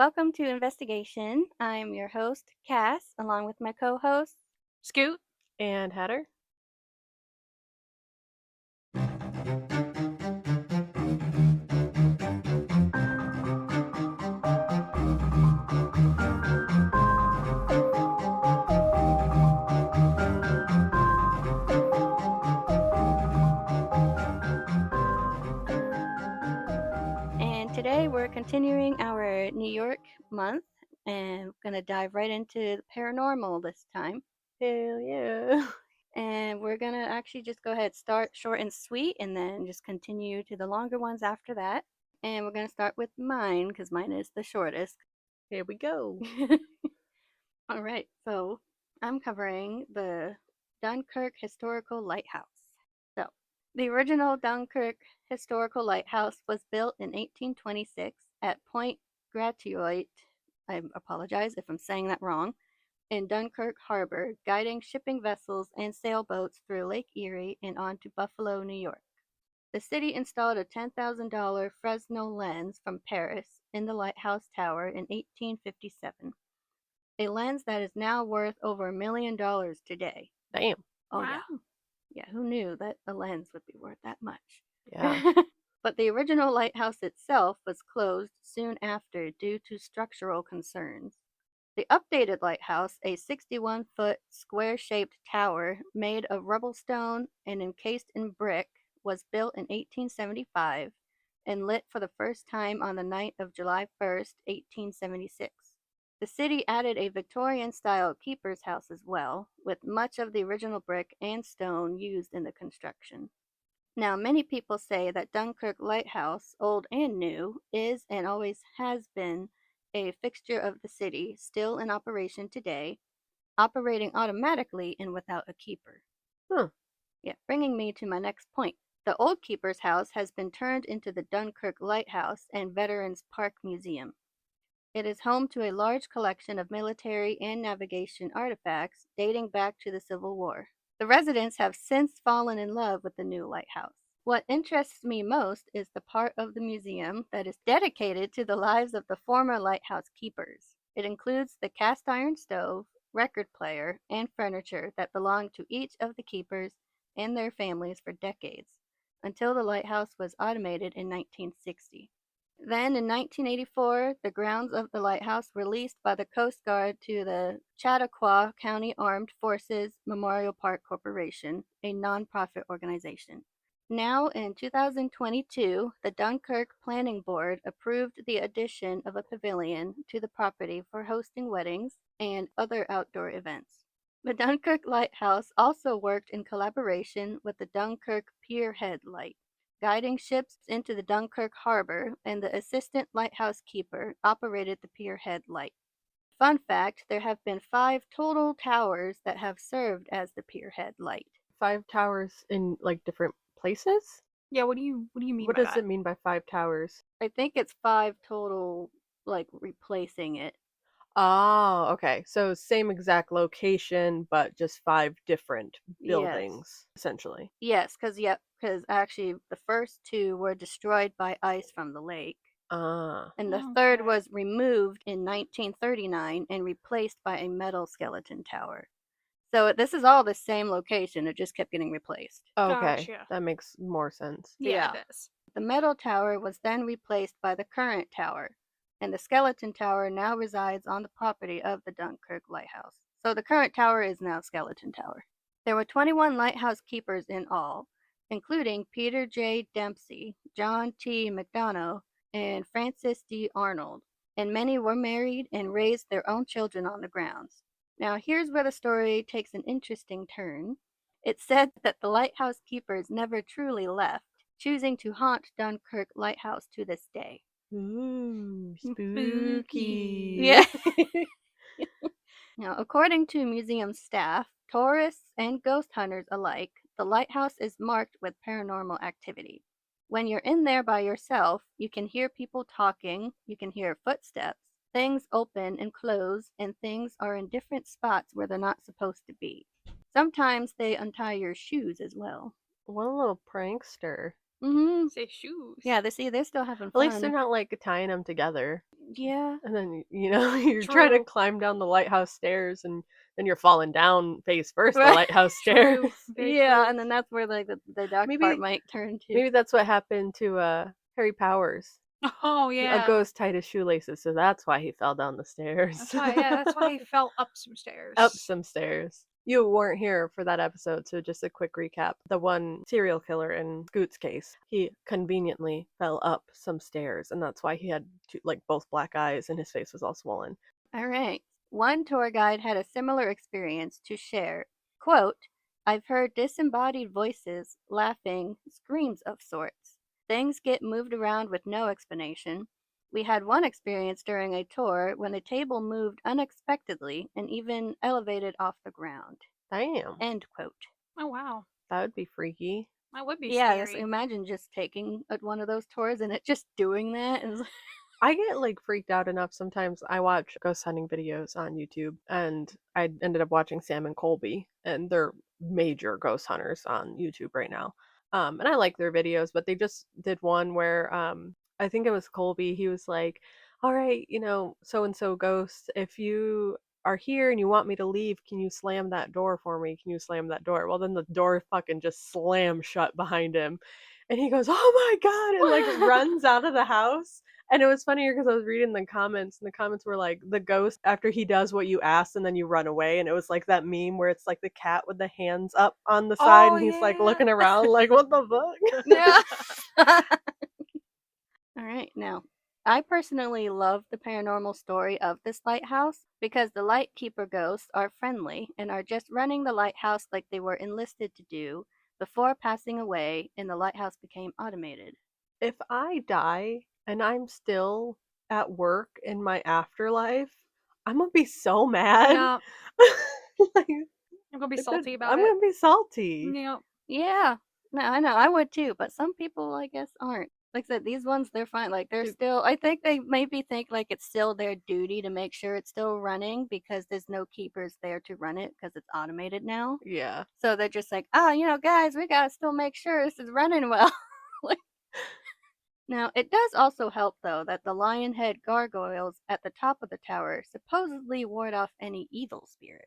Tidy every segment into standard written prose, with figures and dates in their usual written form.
Welcome to Investigation. I'm your host, Cass, along with my co host. Scoot and Hatter. And today we're continuing our New York month and we're going to dive right into the paranormal this time. Hell yeah. And we're going to actually just go ahead, start short and sweet, and then just continue to the longer ones after that. And we're going to start with mine because mine is the shortest. Here we go. All right, so I'm covering the Dunkirk Historical Lighthouse. So, the original Dunkirk Historical Lighthouse was built in 1826 at Point Gratuit. I apologize if I'm saying that wrong. In Dunkirk Harbor, guiding shipping vessels and sailboats through Lake Erie and on to Buffalo, New York. The city installed a $10,000 Fresnel lens from Paris in the lighthouse tower in 1857, a lens that is now worth over $1 million today. Damn. Oh, wow. Yeah, who knew that a lens would be worth that much? Yeah. But the original lighthouse itself was closed soon after due to structural concerns. The updated lighthouse, a 61-foot square-shaped tower made of rubble stone and encased in brick, was built in 1875 and lit for the first time on the night of July 1st, 1876. The city added a Victorian-style keeper's house as well, with much of the original brick and stone used in the construction. Now, many people say that Dunkirk Lighthouse, old and new, is and always has been a fixture of the city, still in operation today, operating automatically and without a keeper. Huh. Yeah, bringing me to my next point. The old keeper's house has been turned into the Dunkirk Lighthouse and Veterans Park Museum. It is home to a large collection of military and navigation artifacts dating back to the Civil War. The residents have since fallen in love with the new lighthouse. What interests me most is the part of the museum that is dedicated to the lives of the former lighthouse keepers. It includes the cast iron stove, record player, and furniture that belonged to each of the keepers and their families for decades, until the lighthouse was automated in 1960. Then in 1984, the grounds of the lighthouse were leased by the Coast Guard to the Chautauqua County Armed Forces Memorial Park Corporation, a nonprofit organization. Now, in 2022, the Dunkirk Planning Board approved the addition of a pavilion to the property for hosting weddings and other outdoor events. The Dunkirk Lighthouse also worked in collaboration with the Dunkirk Pierhead Light, guiding ships into the Dunkirk harbor, and the assistant lighthouse keeper operated the pierhead light. Fun fact, there have been 5 total towers that have served as the pierhead light. 5 towers in different places? Yeah, what do you mean What by does that? it mean by 5 towers? I think it's 5 total, replacing it. Oh, okay. So same exact location, but just 5 different buildings, essentially. Yes, because actually the first 2 were destroyed by ice from the lake. And the third was removed in 1939 and replaced by a metal skeleton tower. So this is all the same location. It just kept getting replaced. Okay, Gotcha. that makes more sense. Yeah, it does. The metal tower was then replaced by the current tower, and the skeleton tower now resides on the property of the Dunkirk Lighthouse. So the current tower is now Skeleton Tower. There were 21 lighthouse keepers in all, including Peter J. Dempsey, John T. McDonough, and Francis D. Arnold, and many were married and raised their own children on the grounds. Now, here's where the story takes an interesting turn. It's said that the lighthouse keepers never truly left, choosing to haunt Dunkirk Lighthouse to this day. Ooh, Spooky. spooky. Yeah. Now, according to museum staff, tourists and ghost hunters alike, the lighthouse is marked with paranormal activity. When you're in there by yourself, you can hear people talking, you can hear footsteps, things open and close, and things are in different spots where they're not supposed to be. Sometimes they untie your shoes as well. What a little prankster. Mm-hmm. Say shoes. Yeah, they're still having At fun. least they're not tying them together. Yeah. And then, you're trying to True. climb down the lighthouse stairs and then you're falling down face first the Right. lighthouse stairs. True. Very Yeah, true. and then that's where like the dark Maybe part might turn to. maybe that's what happened to Harry Powers. Oh A yeah. ghost tied his shoelaces, so that's why he fell down the stairs. That's why. Yeah, that's why he fell up some stairs. Up some stairs. You weren't here for that episode, so just a quick recap. The one serial killer in Scoot's case, he conveniently fell up some stairs, and that's why he had both black eyes and his face was all swollen. All right. One tour guide had a similar experience to share. Quote, I've heard disembodied voices, laughing, screams of sorts. Things get moved around with no explanation. We had one experience during a tour when a table moved unexpectedly and even elevated off the ground. Damn. End quote. Oh wow. That would be freaky. That would be Yeah, scary. imagine just taking one of those tours and it just doing that. And I get freaked out enough sometimes. I watch ghost hunting videos on YouTube, and I ended up watching Sam and Colby, and they're major ghost hunters on YouTube right now. And I like their videos, but they just did one where I think it was Colby. He was like, "All right, so and so ghost, if you are here and you want me to leave, can you slam that door for me? Can you slam that door?" Well, then the door fucking just slammed shut behind him, and he goes, "Oh my god!" and runs out of the house. And it was funnier because I was reading the comments, and the comments were like, the ghost, after he does what you asked and then you run away, and it was like that meme where it's like the cat with the hands up on the side, Oh, and he's like yeah. looking around like, what the fuck? yeah. All right, now, I personally love the paranormal story of this lighthouse because the lightkeeper ghosts are friendly and are just running the lighthouse like they were enlisted to do before passing away and the lighthouse became automated. If I die and I'm still at work in my afterlife, I'm gonna be so mad. Yeah. Like, I'm gonna be salty about I'm it. gonna be salty. Yeah. Yeah, no, I know, I would too, but some people, I guess, aren't. Like I said, these ones, they're fine. Like, they're still, I think they maybe think like it's still their duty to make sure it's still running because there's no keepers there to run it because it's automated now. Yeah. So they're just like, oh, guys, we gotta still make sure this is running well. Now, it does also help, though, that the lion head gargoyles at the top of the tower supposedly ward off any evil spirits.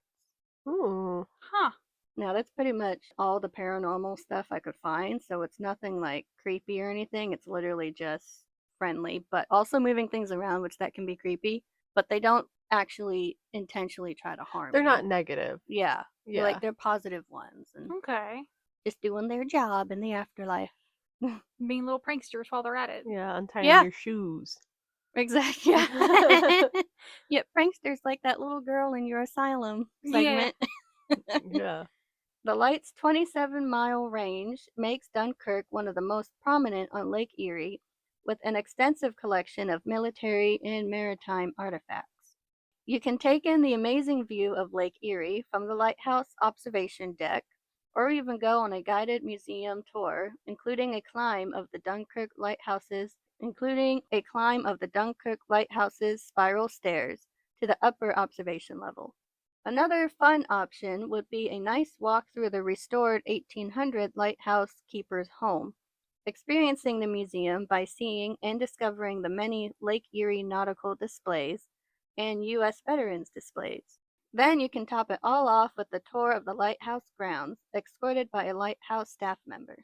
Ooh. Huh. Now, that's pretty much all the paranormal stuff I could find, so it's nothing like creepy or anything. It's literally just friendly, but also moving things around, which that can be creepy, but they don't actually intentionally try to harm They're you. not negative. Yeah. Yeah. They're positive ones and Okay. just doing their job in the afterlife. Being little pranksters while they're at it. Yeah, untying Yeah. your shoes. Exactly. Yeah, pranksters like that little girl in your asylum segment. Yeah. The light's 27-mile range makes Dunkirk one of the most prominent on Lake Erie, with an extensive collection of military and maritime artifacts. You can take in the amazing view of Lake Erie from the lighthouse observation deck, or even go on a guided museum tour, including a climb of the Dunkirk Lighthouse's spiral stairs to the upper observation level. Another fun option would be a nice walk through the restored 1800 lighthouse keeper's home, experiencing the museum by seeing and discovering the many Lake Erie nautical displays and U.S. veterans displays. Then you can top it all off with the tour of the lighthouse grounds, escorted by a lighthouse staff member.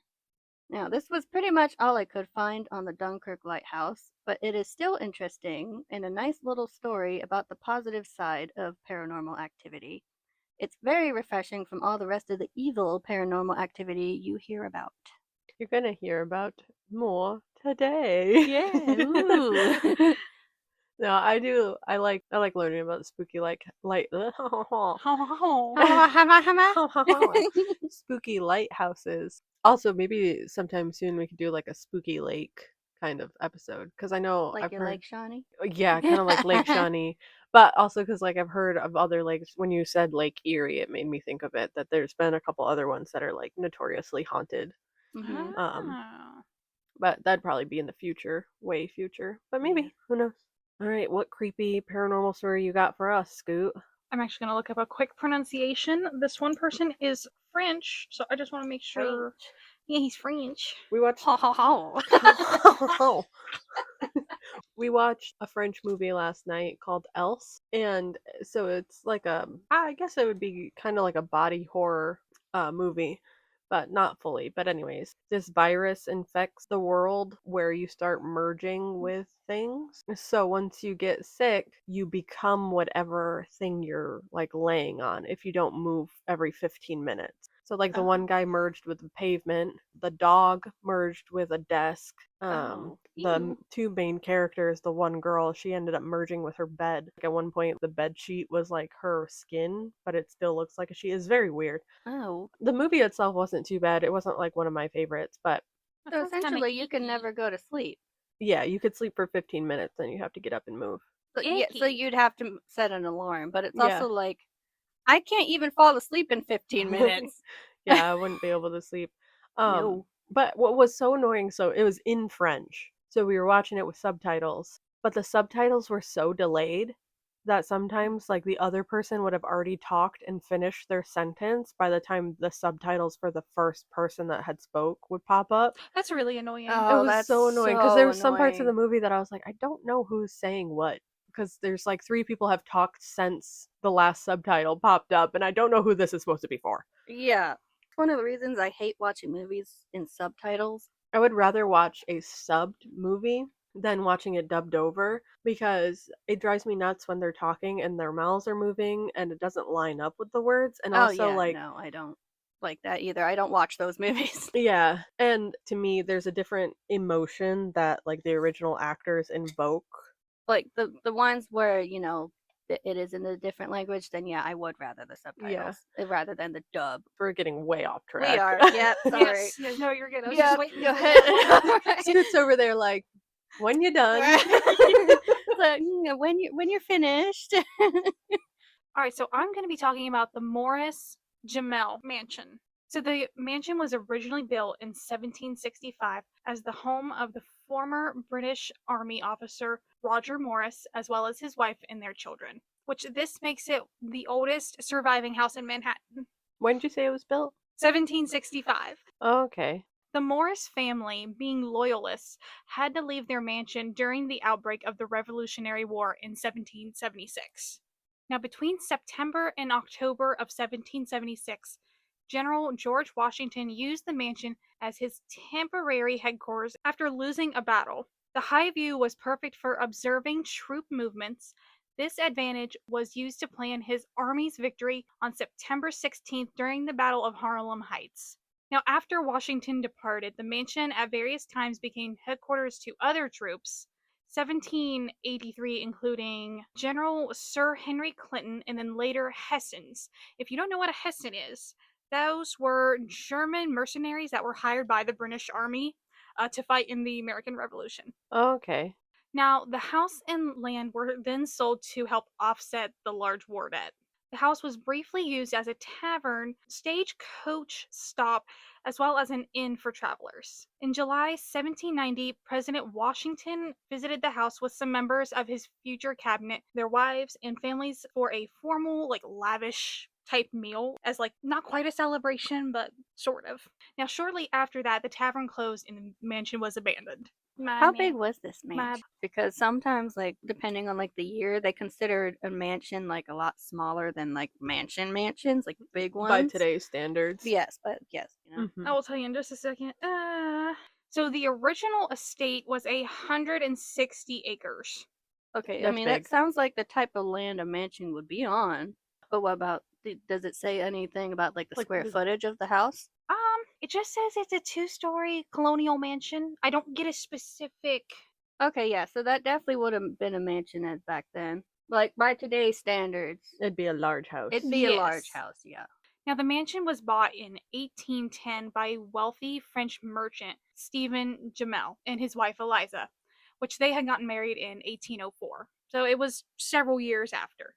Now, this was pretty much all I could find on the Dunkirk Lighthouse, but it is still interesting and a nice little story about the positive side of paranormal activity. It's very refreshing from all the rest of the evil paranormal activity you hear about. You're gonna hear about more today. Yeah. Ooh. No, I do. I like learning about spooky spooky lighthouses. Also, maybe sometime soon we could do like a spooky lake kind of episode because I know Like I've your heard, Lake Shawnee? yeah, kind of like Lake Shawnee, but also because I've heard of other lakes. When you said Lake Erie, it made me think of it that there's been a couple other ones that are like notoriously haunted. Mm-hmm. Oh. But that'd probably be in the future, way future. But maybe, who knows? All right, what creepy paranormal story you got for us, Scoot? I'm actually going to look up a quick pronunciation. This one person is French, so I just want to make sure. Yeah, he's French. We watched. Ho ho ho. We watched a French movie last night called Else, and so it's like I guess it would be kind of like a body horror movie, but not fully. But anyways, this virus infects the world where you start merging with things. So once you get sick, you become whatever thing you're like laying on if you don't move every 15 minutes. So like the one guy merged with the pavement, the dog merged with a desk. The two main characters, the one girl, she ended up merging with her bed. Like at one point, the bed sheet was like her skin, but it still looks like a sheet. It's very weird. Oh. The movie itself wasn't too bad. It wasn't like one of my favorites, but So essentially, you can never go to sleep. yeah, you could sleep for 15 minutes, then you have to get up and move. So, yeah, so you'd have to set an alarm, but it's Yeah. also like, I can't even fall asleep in 15 minutes. Yeah, I wouldn't be able to sleep. No. But what was so annoying, so it was in French. So we were watching it with subtitles, but the subtitles were so delayed that sometimes like the other person would have already talked and finished their sentence by the time the subtitles for the first person that had spoke would pop up. That's really annoying. It Oh, was that's so annoying because there were some parts of the annoying. movie that I was like, I don't know who's saying what, because there's like 3 people have talked since the last subtitle popped up, and I don't know who this is supposed to be for. Yeah. It's one of the reasons I hate watching movies in subtitles. I would rather watch a subbed movie than watching it dubbed over, because it drives me nuts when they're talking and their mouths are moving and it doesn't line up with the words. And Oh, also, yeah, like, no, I don't like that either. I don't watch those movies. yeah, and to me, there's a different emotion that like the original actors invoke. Like the ones where, you know, it is in a different language, then yeah, I would rather the subtitles rather than the dub. We're getting way off track. We are. Yep, sorry. Yes, no, you're good. I was Yep, just waiting. go ahead. Scoot's over there like, when you done? Like, when you're finished. All right, so I'm going to be talking about the Morris-Jumel mansion. So the mansion was originally built in 1765 as the home of the former British Army officer Roger Morris, as well as his wife and their children, which this makes it the oldest surviving house in Manhattan. When did you say it was built? 1765. Oh, okay. The Morris family, being loyalists, had to leave their mansion during the outbreak of the Revolutionary War in 1776. Now, between September and October of 1776, General George Washington used the mansion as his temporary headquarters after losing a battle. The high view was perfect for observing troop movements. This advantage was used to plan his army's victory on September 16th during the Battle of Harlem Heights. Now, after Washington departed, the mansion at various times became headquarters to other troops. 1783, including General Sir Henry Clinton and then later Hessians. If you don't know what a Hessian is, those were German mercenaries that were hired by the British Army to fight in the American Revolution. Oh, okay. Now, the house and land were then sold to help offset the large war debt. The house was briefly used as a tavern, stagecoach stop, as well as an inn for travelers. In July 1790, President Washington visited the house with some members of his future cabinet, their wives, and families for a formal, lavish type meal, as not quite a celebration, but sort of. Now, shortly after that, the tavern closed and the mansion was abandoned. How big was this mansion? Because sometimes, depending on the year, they consider a mansion a lot smaller than mansions, big ones. By today's standards. Yes, but yes, I will tell you in just a second. So the original estate was 160 acres. Okay, That's I mean big. that sounds like the type of land a mansion would be on. But what about? Does it say anything about the square footage of the house? It just says it's a 2-story colonial mansion. I don't get a specific. Okay, yeah, so that definitely would have been a mansion as back then. By today's standards, It'd be a large house. it'd be a large house, yeah. Now, the mansion was bought in 1810 by wealthy French merchant Stephen Jumel and his wife Eliza, which they had gotten married in 1804. So it was several years after.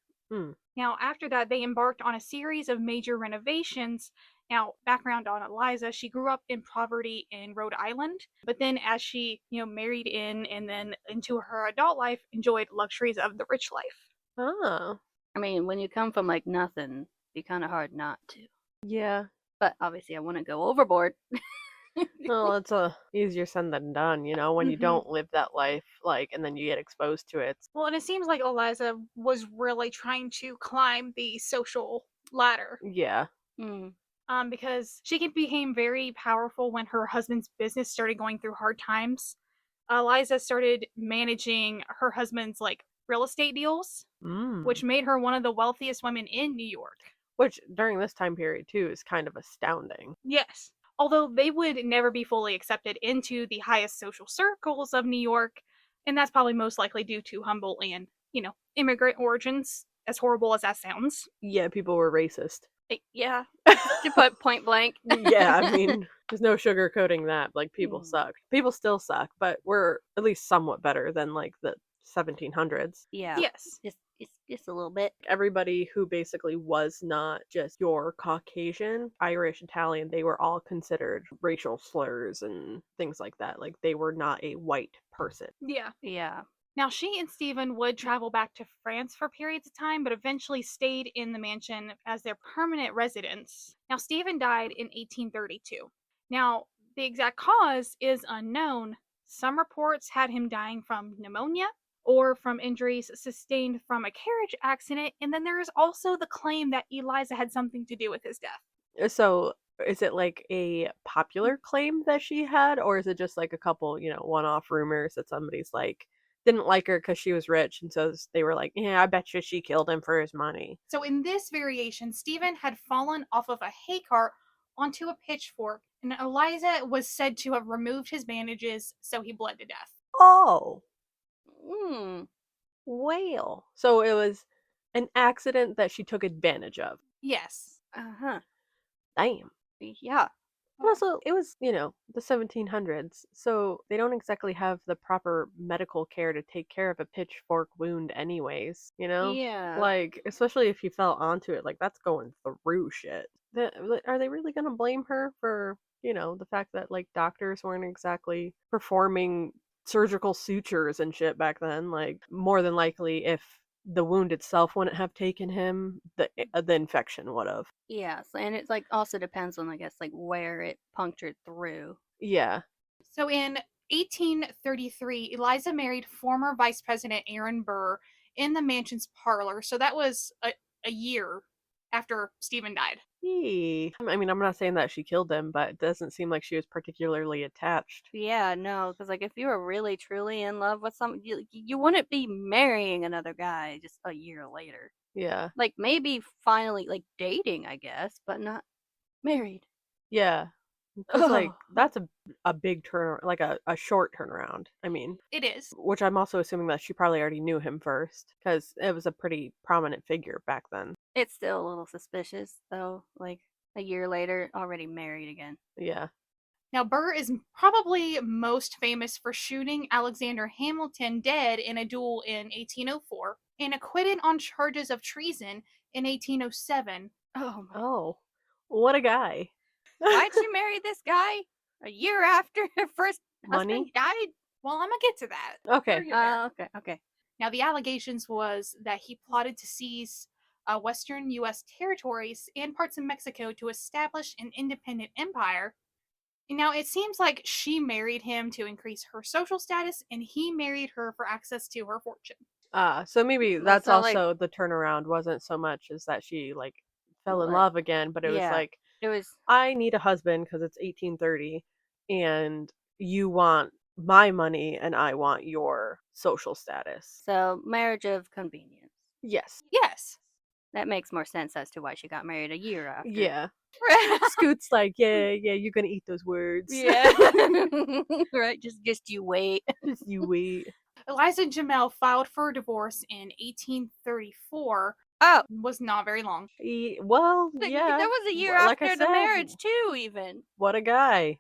Now, after that, they embarked on a series of major renovations. Now, background on Eliza, she grew up in poverty in Rhode Island, but then as she, married in and then into her adult life, enjoyed luxuries of the rich life. Oh. I mean, when you come from nothing, it'd be kind of hard not to. Yeah. But obviously, I wouldn't go overboard. Well, it's easier said than done, you know, when you Mhm. don't live that life, like, and then you get exposed to it. Well, and it seems like Eliza was really trying to climb the social ladder. Yeah. Mm. Because became very powerful when her husband's business started going through hard times. Eliza started managing her husband's like real estate deals, which Mm. made her one of the wealthiest women in New York. Which, during this time period, too, is kind of astounding. Yes. Although they would never be fully accepted into the highest social circles of New York, and that's probably most likely due to humble and, immigrant origins, as horrible as that sounds. Yeah, people were racist. Yeah, to put point blank. Yeah, I mean, there's no sugarcoating that. Like, people Mm. suck. People still suck, but we're at least somewhat better than, like, the 1700s. Yeah, Yes. just a little bit. Everybody who basically was not just your Caucasian, Irish, Italian, they were all considered racial slurs and things like that. Like, they were not a white person. Yeah. Yeah. Now, she and Stephen would travel back to France for periods of time, but eventually stayed in the mansion as their permanent residence. Now, Stephen died in 1832. Now, the exact cause is unknown. Some reports had him dying from pneumonia or from injuries sustained from a carriage accident, and then there is also the claim that Eliza had something to do with his death. So, is it like a popular claim that she had, or is it just like a couple, one-off rumors that somebody's like didn't like her because she was rich, and so they were like, "Yeah, I bet you she killed him for his money." So, in this variation, Stephen had fallen off of a hay cart onto a pitchfork, and Eliza was said to have removed his bandages so he bled to death. Oh, Mm. whale. So it was an accident that she took advantage of. Yes. Uh-huh. Damn. Yeah. And also, it was, the 1700s, so they don't exactly have the proper medical care to take care of a pitchfork wound, anyways, you know? Yeah. Like, especially if you fell onto it, like, that's going through shit. Are they really gonna blame her for, the fact that, like, doctors weren't exactly performing surgical sutures and shit back then? Like, more than likely, if the wound itself wouldn't have taken him, the infection would have. Yes, and it's like also depends on, I guess, like where it punctured through. Yeah. So, in 1833, Eliza married former Vice President Aaron Burr in the mansion's parlor. So, that was a year after Stephen died. I mean, I'm not saying that she killed him, but it doesn't seem like she was particularly attached. Yeah, no, because like if you were really truly in love with someone, you wouldn't be marrying another guy just a year later. Yeah. Like maybe finally like dating, I guess, but not married. Yeah. Because, like, Oh, that's a big like a short turnaround. I mean, It is. which I'm also assuming that she probably already knew him first, because it was a pretty prominent figure back then. it's still a little suspicious though. Like a year later, already married again. Yeah. Now, Burr is probably most famous for shooting Alexander Hamilton dead in a duel in 1804 and acquitted on charges of treason in 1807. Oh my! Oh, what a guy. Why'd she marry this guy a year after her first husband Money? died? Well, I'm gonna get to that. Okay. We'll get there. Okay, okay. Now, the allegations was that he plotted to seize Western U.S. territories and parts of Mexico to establish an independent empire. Now, it seems like she married him to increase her social status, and he married her for access to her fortune. So maybe Well, that's so like, also the turnaround wasn't so much as that she, like, fell in like, love again, but it was yeah, like, it was. I need a husband because it's 1830, and you want my money and I want your social status. So marriage of convenience. Yes. Yes. That makes more sense as to why she got married a year after. Yeah. Scoot's like, yeah, you're gonna eat those words. Yeah. Right. Just you wait. Just you wait. Eliza Jamel filed for divorce in 1834. Oh, Was not very long. Well, yeah. That was a year Like I after the said, marriage too. Even. what a guy.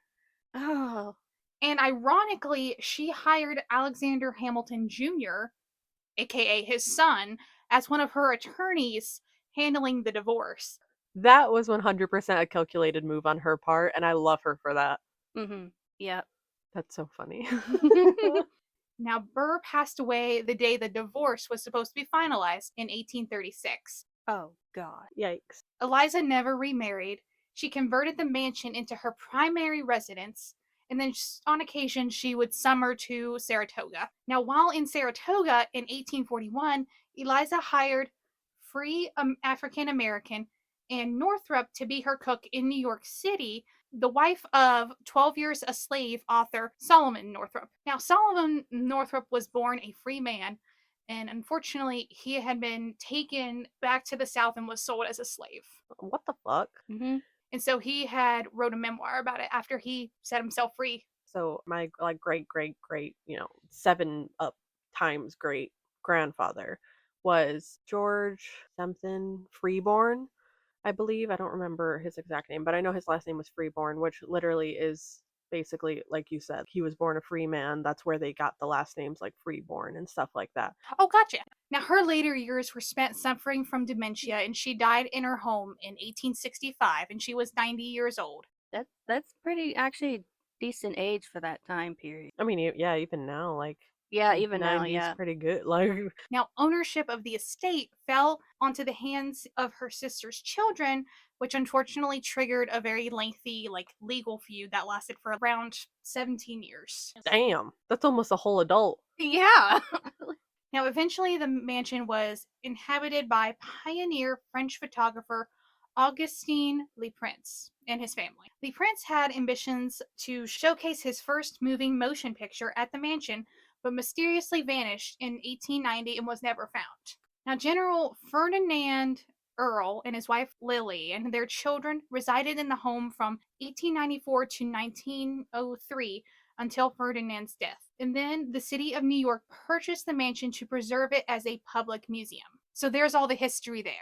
Oh. And ironically, she hired Alexander Hamilton Jr., aka his son, as one of her attorneys handling the divorce. That was 100% a calculated move on her part, and I love her for that. Mm-hmm. Yep. That's so funny. Now, Burr passed away the day the divorce was supposed to be finalized in 1836. Oh God. Yikes. Eliza never remarried, She converted the mansion into her primary residence, and then on occasion she would summer to Saratoga. Now, while in Saratoga in 1841, Eliza hired free African American and Northrop to be her cook in New York City, the wife of 12 Years a Slave author Solomon Northrop. Now, Solomon Northrop was born a free man, and unfortunately, he had been taken back to the South and was sold as a slave. What the fuck? Mm-hmm. And so he had wrote a memoir about it after he set himself free. So my like great, 7 up times great grandfather was George something Freeborn, I believe. I don't remember his exact name, but I know his last name was Freeborn, which literally is basically, like you said, he was born a free man. That's where they got the last names like Freeborn and stuff like that. Oh, gotcha. Now, her later years were spent suffering from dementia, and she died in her home in 1865, and she was 90 years old. That's pretty actually decent age for that time period. I mean, yeah, even now, like Yeah, even now, 90 is yeah. pretty good. Like, Now, ownership of the estate fell onto the hands of her sister's children, which unfortunately triggered a very lengthy, legal feud that lasted for around 17 years. damn, that's almost a whole adult. Yeah. Now, eventually, the mansion was inhabited by pioneer French photographer Augustin Leprince and his family. Leprince had ambitions to showcase his first moving motion picture at the mansion, but mysteriously vanished in 1890 and was never found. Now, General Ferdinand Earl and his wife Lily and their children resided in the home from 1894 to 1903 until Ferdinand's death. And then the city of New York purchased the mansion to preserve it as a public museum. So there's all the history there.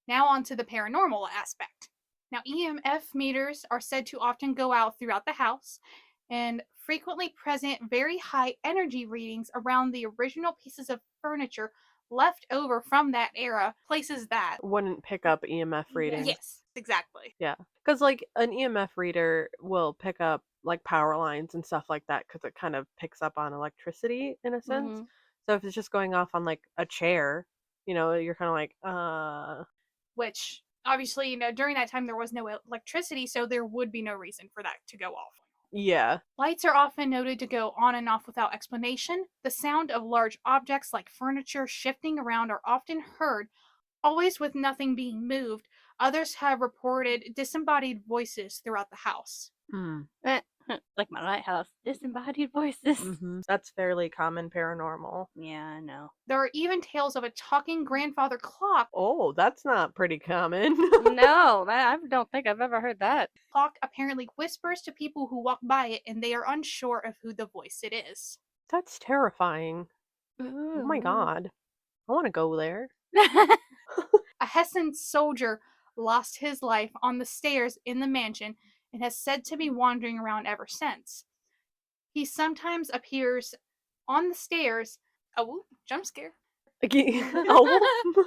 Now on to the paranormal aspect. Now, EMF meters are said to often go out throughout the house and frequently present very high energy readings around the original pieces of furniture left over from that era, places that Wouldn't pick up EMF readings. Yes, exactly. Yeah, because like an EMF reader will pick up like power lines and stuff like that because it kind of picks up on electricity in a sense. Mhm. So if it's just going off on like a chair, you're kind of like, Which obviously, during that time there was no electricity, so there would be no reason for that to go off. yeah. Lights are often noted to go on and off without explanation. The sound of large objects like furniture shifting around are often heard, always with nothing being moved. Others have reported disembodied voices throughout the house. Like my lighthouse, disembodied voices. That's fairly common paranormal. Yeah, I know. There are even tales of a talking grandfather clock. Oh, that's not pretty common. No, I don't think I've ever heard that. Clock apparently whispers to people who walk by it, and they are unsure of who the voice it is. That's terrifying. Oh my god. I want to go there. A Hessian soldier lost his life on the stairs in the mansion and has said to be wandering around ever since. He sometimes appears on the stairs. Oh, jump scare. Oh.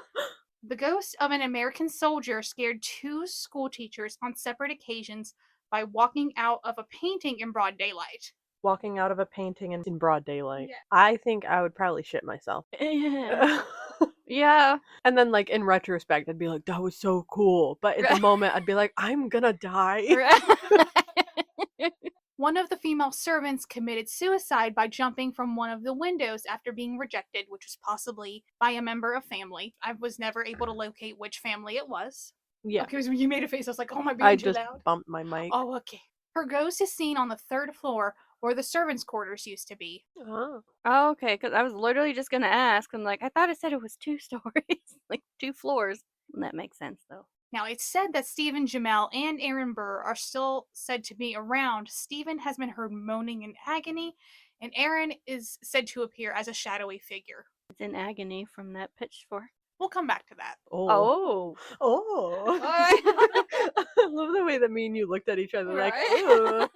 The ghost of an American soldier scared 2 school teachers on separate occasions by walking out of a painting in broad daylight. Walking out of a painting in broad daylight. Yeah. I think I would probably shit myself. Yeah. And then, like, in retrospect, I'd be like, that was so cool. But at the moment, I'd be like, I'm gonna die. One of the female servants committed suicide by jumping from one of the windows after being rejected, which was possibly by a member of family. I was never able to locate which family it was. Yeah. Okay, so when you made a face, I was like, oh, my, I too just loud? bumped my mic. Oh, okay. Her ghost is seen on the 3rd floor where the servants' quarters used to be. Oh. Oh, okay, because I was literally just gonna ask. I'm like, I thought it said it was 2 stories, like 2 floors. That makes sense, though. Now, it's said that Stephen Jamel and Aaron Burr are still said to be around. Stephen has been heard moaning in agony, and Aaron is said to appear as a shadowy figure. It's in agony from that pitchfork. We'll come back to that. Oh. Oh. I love the way that me and you looked at each other like, ooh,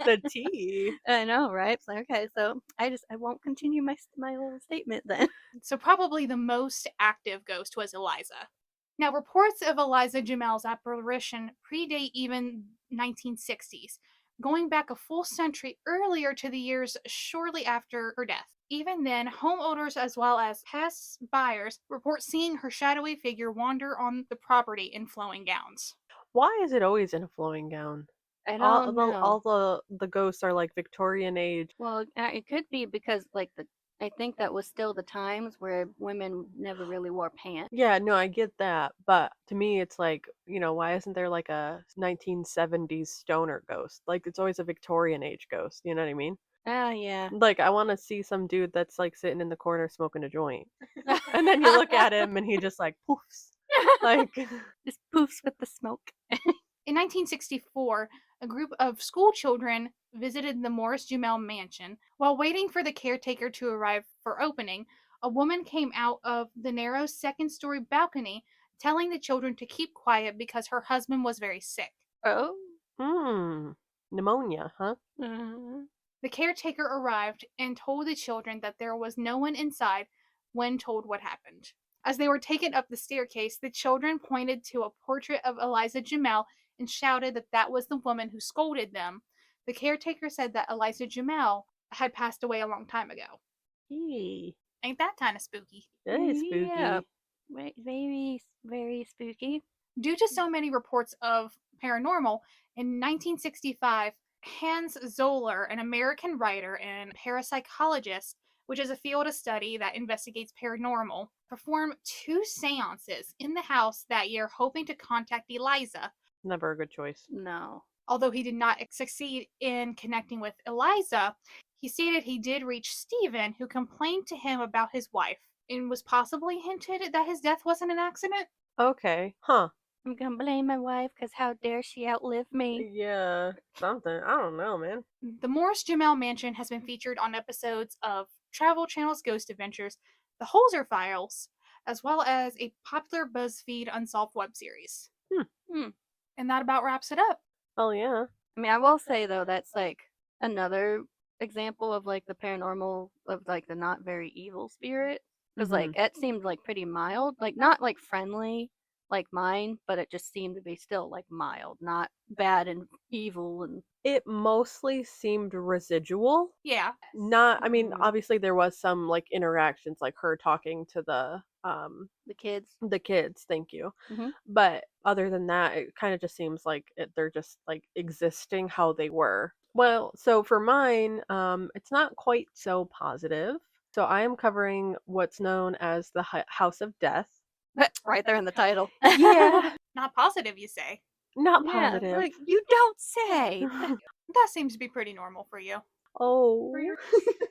the tea. I know, right? It's like, okay, so I won't continue my little statement then. So probably the most active ghost was Eliza. Now, reports of Eliza Jamel's apparition predate even 1960s, going back a full century earlier to the years shortly after her death. Even then, homeowners as well as past buyers report seeing her shadowy figure wander on the property in flowing gowns. Why is it always in a flowing gown? I All don't the know. all the ghosts are like Victorian age. Well, it could be because like I think that was still the times where women never really wore pants. Yeah, no, I get that, but to me it's like, why isn't there like a 1970s stoner ghost? Like it's always a Victorian age ghost, you know what I mean? Ah, yeah. Like I want to see some dude that's like sitting in the corner smoking a joint. And then you look at him and he just like poofs. Like Just poofs with the smoke. In 1964, a group of school children visited the Morris-Jumel mansion. While waiting for the caretaker to arrive for opening, a woman came out of the narrow second-story balcony telling the children to keep quiet because her husband was very sick. Oh. hmm, pneumonia, huh? Mhm. The caretaker arrived and told the children that there was no one inside when told what happened. As they were taken up the staircase, the children pointed to a portrait of Eliza Jamel and shouted that that was the woman who scolded them. The caretaker said that Eliza Jamel had passed away a long time ago. Eee, Ain't that kind of spooky? that is Yeah. spooky. Very, very spooky. Due to so many reports of paranormal, in 1965, Hans Zoller, an American writer and parapsychologist, which is a field of study that investigates paranormal, performed 2 seances in the house that year hoping to contact Eliza. Never a good choice. No. Although he did not succeed in connecting with Eliza, he stated he did reach Stephen, who complained to him about his wife and was possibly hinted that his death wasn't an accident. Okay, huh. I'm gonna blame my wife because how dare she outlive me? Yeah, something. I don't know, man. The Morris-Jumel mansion has been featured on episodes of Travel Channel's Ghost Adventures, The Holzer Files, as well as a popular BuzzFeed Unsolved web series. Hmm. And that about wraps it up. Oh yeah. I mean, I will say though, that's like another example of like the paranormal of like the not very evil spirit. Because like Mhm. it seemed like pretty mild, like not like friendly like mine, but it just seemed to be still like mild, not bad and evil and It mostly seemed residual. Yeah. Not, I mean, mm, obviously there was some like interactions, like her talking to the kids. the kids. Thank you. Hmm. But other than that, it kind of just seems like they're just like existing how they were. Well, so for mine, it's not quite so positive. So I am covering what's known as the House of Death. Right there in the title. Yeah, Not positive, you say. not Yeah, positive. like you don't say. That seems to be pretty normal for you. Oh.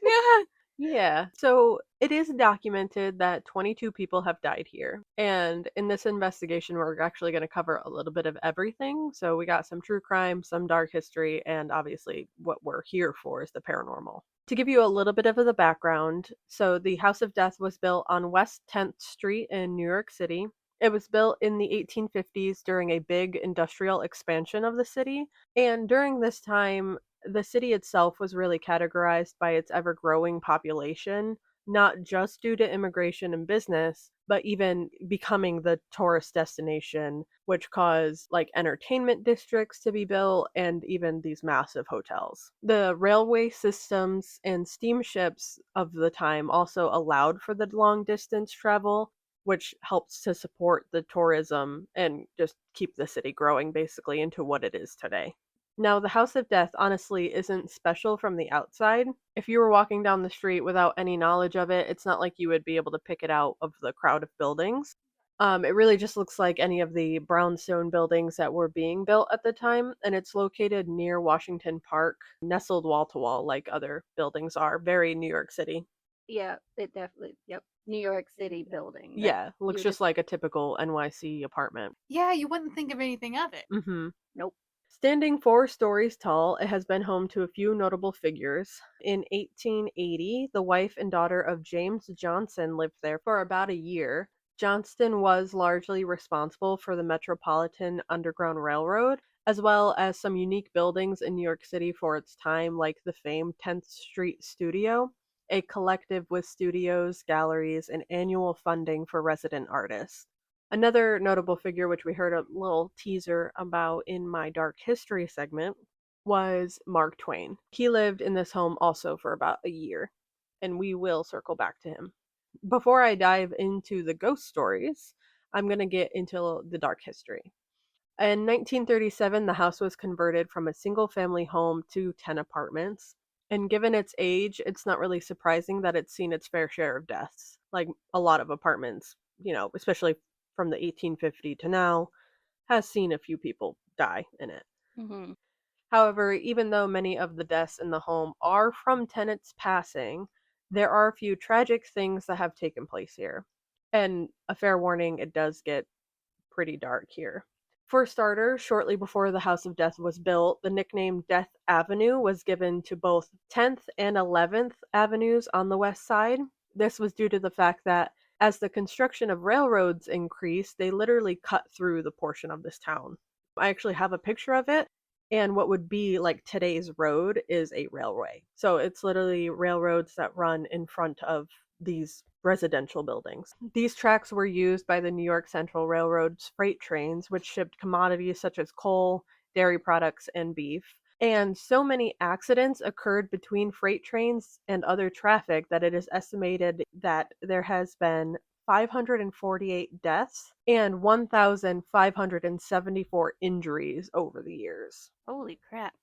Yeah. Yeah. So it is documented that 22 people have died here. And in this investigation, we're actually going to cover a little bit of everything. So we got some true crime, some dark history, and obviously what we're here for is the paranormal. To give you a little bit of the background, so the House of Death was built on West 10th Street in New York City. It was built in the 1850s during a big industrial expansion of the city. And during this time, the city itself was really categorized by its ever growing population, not just due to immigration and business, but even becoming the tourist destination, which caused like entertainment districts to be built and even these massive hotels. The railway systems and steamships of the time also allowed for the long distance travel, which helps to support the tourism and just keep the city growing basically into what it is today. Now, the House of Death honestly isn't special from the outside. If you were walking down the street without any knowledge of it, it's not like you would be able to pick it out of the crowd of buildings. It really just looks like any of the brownstone buildings that were being built at the time, and it's located near Washington Park, nestled wall to wall like other buildings are. Very New York City. Yeah, it definitely. Yep. New York City building that Yeah, looks you just just like a typical NYC apartment. Yeah, you wouldn't think of anything of it. Mm-hmm. nope. Standing 4 stories tall, it has been home to a few notable figures. In 1880, the wife and daughter of James Johnson lived there for about a year. Johnston was largely responsible for the Metropolitan Underground Railroad, as well as some unique buildings in New York City for its time, like the famed 10th Street Studio, a collective with studios, galleries, and annual funding for resident artists. Another notable figure, which we heard a little teaser about in my Dark History segment, was Mark Twain. He lived in this home also for about a year, and we will circle back to him. Before I dive into the ghost stories, I'm going to get into the dark history. In 1937, the house was converted from a single-family home to 10 apartments. And given its age, it's not really surprising that it's seen its fair share of deaths. Like a lot of apartments, especially from the 1850 to now, has seen a few people die in it. Mm-hmm. However, even though many of the deaths in the home are from tenants passing, there are a few tragic things that have taken place here. And a fair warning, it does get pretty dark here. For starters, shortly before the House of Death was built, the nickname Death Avenue was given to both 10th and 11th Avenues on the west side. This was due to the fact that as the construction of railroads increased, they literally cut through the portion of this town. I actually have a picture of it, and what would be like today's road is a railway. So it's literally railroads that run in front of these residential buildings. These tracks were used by the New York Central Railroad's freight trains, which shipped commodities such as coal, dairy products, and beef. And so many accidents occurred between freight trains and other traffic that it is estimated that there has been 548 deaths and 1,574 injuries over the years. Holy crap.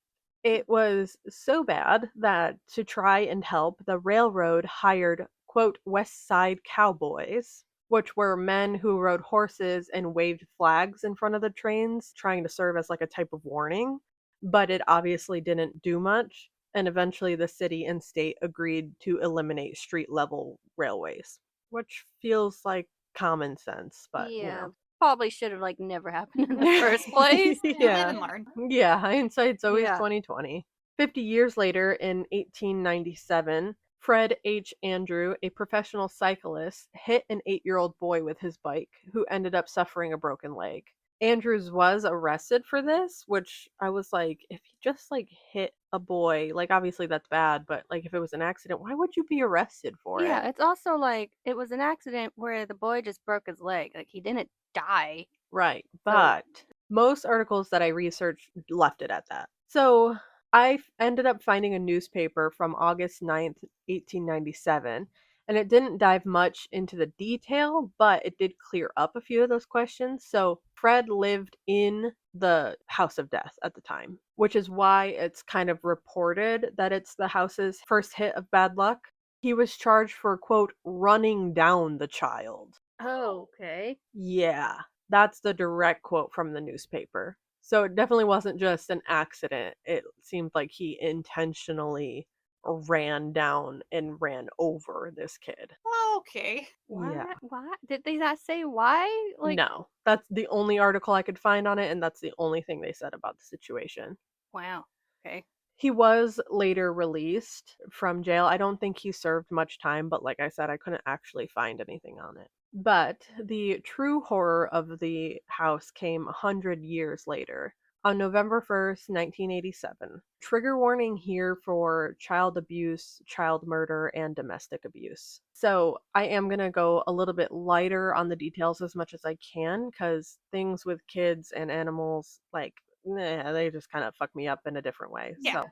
It was so bad that to try and help, the railroad hired, quote, West Side Cowboys, which were men who rode horses and waved flags in front of the trains, trying to serve as like a type of warning. But it obviously didn't do much, and eventually the city and state agreed to eliminate street level railways, which feels like common sense, but Yeah. Probably should have like never happened in the first place. You Yeah. live and learn. Yeah, hindsight's always Yeah. 2020. 50 years later, in 1897, Fred H. Andrew, a professional cyclist, hit an 8-year-old boy with his bike, who ended up suffering a broken leg. Andrews was arrested for this, which I was like, if he just like hit a boy, like obviously that's bad, but like if it was an accident, why would you be arrested for it? Yeah, it's also like it was an accident where the boy just broke his leg. Like he didn't die. Right, but most articles that I researched left it at that. So I ended up finding a newspaper from August 9th, 1897, and it didn't dive much into the detail, but it did clear up a few of those questions. So Fred lived in the House of Death at the time, which is why it's kind of reported that it's the house's first hit of bad luck. He was charged for, quote, running down the child. Oh, okay. Yeah, that's the direct quote from the newspaper. So it definitely wasn't just an accident. It seemed like he intentionally ran down and ran over this kid. Okay. Yeah. Why? Did they not say why? Like, No, that's the only article I could find on it, and that's the only thing they said about the situation. wow. Okay. He was later released from jail. I don't think he served much time, but like I said, I couldn't actually find anything on it. But the true horror of the house came 100 years later. On November 1st, 1987. Trigger warning here for child abuse, child murder, and domestic abuse. So I am going to go a little bit lighter on the details as much as I can, because things with kids and animals, like, they just kind of fuck me up in a different way. Yeah. So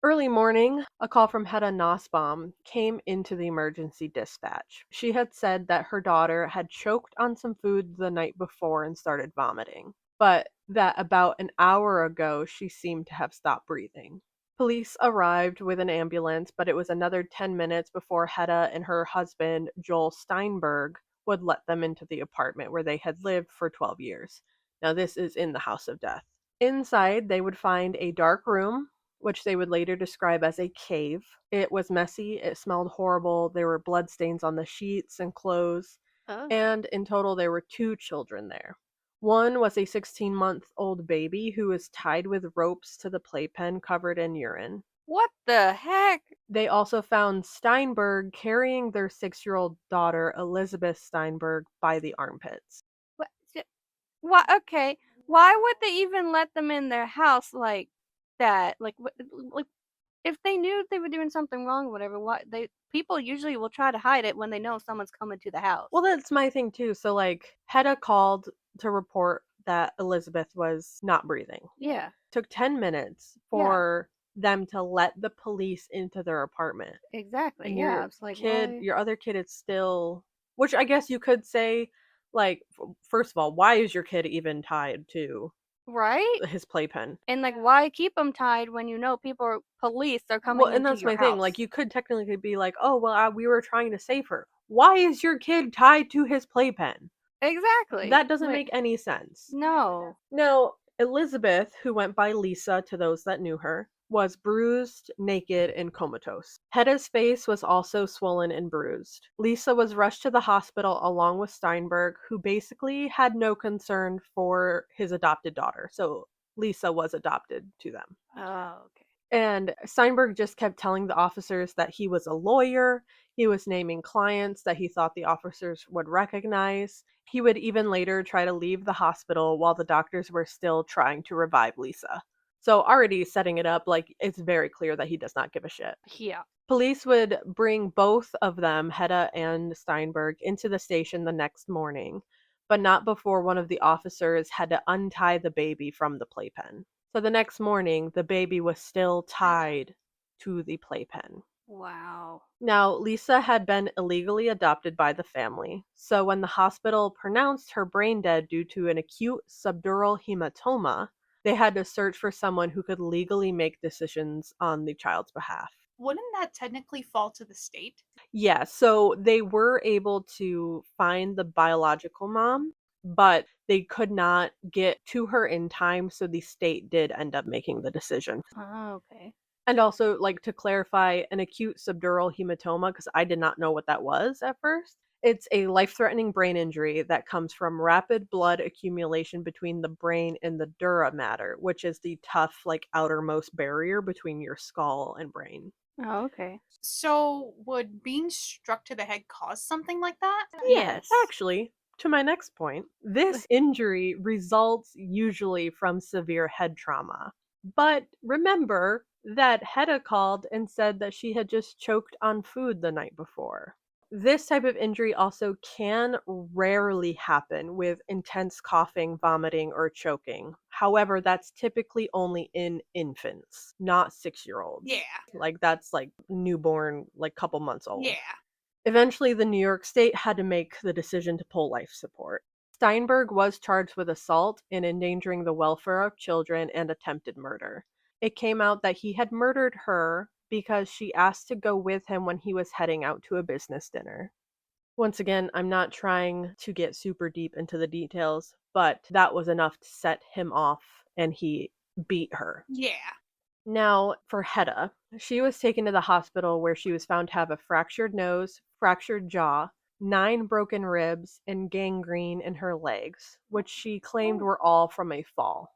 early morning, a call from Hedda Nussbaum came into the emergency dispatch. She had said that her daughter had choked on some food the night before and started vomiting, but that about an hour ago she seemed to have stopped breathing. Police arrived with an ambulance, but it was another 10 minutes before Hedda and her husband, Joel Steinberg, would let them into the apartment where they had lived for 12 years. Now, this is in the House of Death. Inside, they would find a dark room, which they would later describe as a cave. It was messy, it smelled horrible, there were bloodstains on the sheets and clothes, Oh. and in total there were 2 children there. One was a 16-month-old baby who was tied with ropes to the playpen covered in urine. What the heck? They also found Steinberg carrying their 6-year-old daughter, Elizabeth Steinberg, by the armpits. What? Why? Okay. Why would they even let them in their house like that? Like, like if they knew they were doing something wrong or whatever, why people usually will try to hide it when they know someone's coming to the house. Well, that's my thing too. So like Hedda called to report that Elizabeth was not breathing. Yeah. Took 10 minutes for them to let the police into their apartment. Exactly. And yeah. your It's like kid, why? your other kid is still, which I guess you could say, like, first of all, why is your kid even tied to Right? his playpen. And, like, why keep them tied when you know police are Well, coming and into that's your my thing. house? Like, you could technically be like, "Oh, well, we were trying to save her." Why is your kid tied to his playpen? Exactly. That doesn't Like, make any sense. no. Now, Elizabeth, who went by Lisa to those that knew her, was bruised, naked, and comatose. Hedda's face was also swollen and bruised. Lisa was rushed to the hospital along with Steinberg, who basically had no concern for his adopted daughter. So Lisa was adopted to them. Oh, okay. And Steinberg just kept telling the officers that he was a lawyer. He was naming clients that he thought the officers would recognize. He would even later try to leave the hospital while the doctors were still trying to revive Lisa. So, already setting it up, like, it's very clear that he does not give a shit. Yeah. Police would bring both of them, Hedda and Steinberg, into the station the next morning, but not before one of the officers had to untie the baby from the playpen. So the next morning, the baby was still tied to the playpen. Wow. Now, Lisa had been illegally adopted by the family, so when the hospital pronounced her brain dead due to an acute subdural hematoma, they had to search for someone who could legally make decisions on the child's behalf. Wouldn't that technically fall to the state? Yeah, so they were able to find the biological mom, but they could not get to her in time, so the state did end up making the decision. Oh, okay. And also, like, to clarify, an acute subdural hematoma, because I did not know what that was at first. It's a life-threatening brain injury that comes from rapid blood accumulation between the brain and the dura mater, which is the tough, like, outermost barrier between your skull and brain. Oh, okay. So, would being struck to the head cause something like that? Yeah, Yes. actually, to my next point, this injury results usually from severe head trauma. But remember that Hedda called and said that she had just choked on food the night before. This type of injury also can rarely happen with intense coughing, vomiting, or choking. However, that's typically only in infants, not 6-year-olds. Yeah. Like, that's like newborn, like couple months old. Yeah. Eventually, the New York state had to make the decision to pull life support. Steinberg was charged with assault and endangering the welfare of children and attempted murder. It came out that he had murdered her because she asked to go with him when he was heading out to a business dinner. Once again, I'm not trying to get super deep into the details, but that was enough to set him off, and he beat her. Yeah. Now, for Hedda, she was taken to the hospital where she was found to have a fractured nose, fractured jaw, 9 broken ribs, and gangrene in her legs, which she claimed Oh. were all from a fall.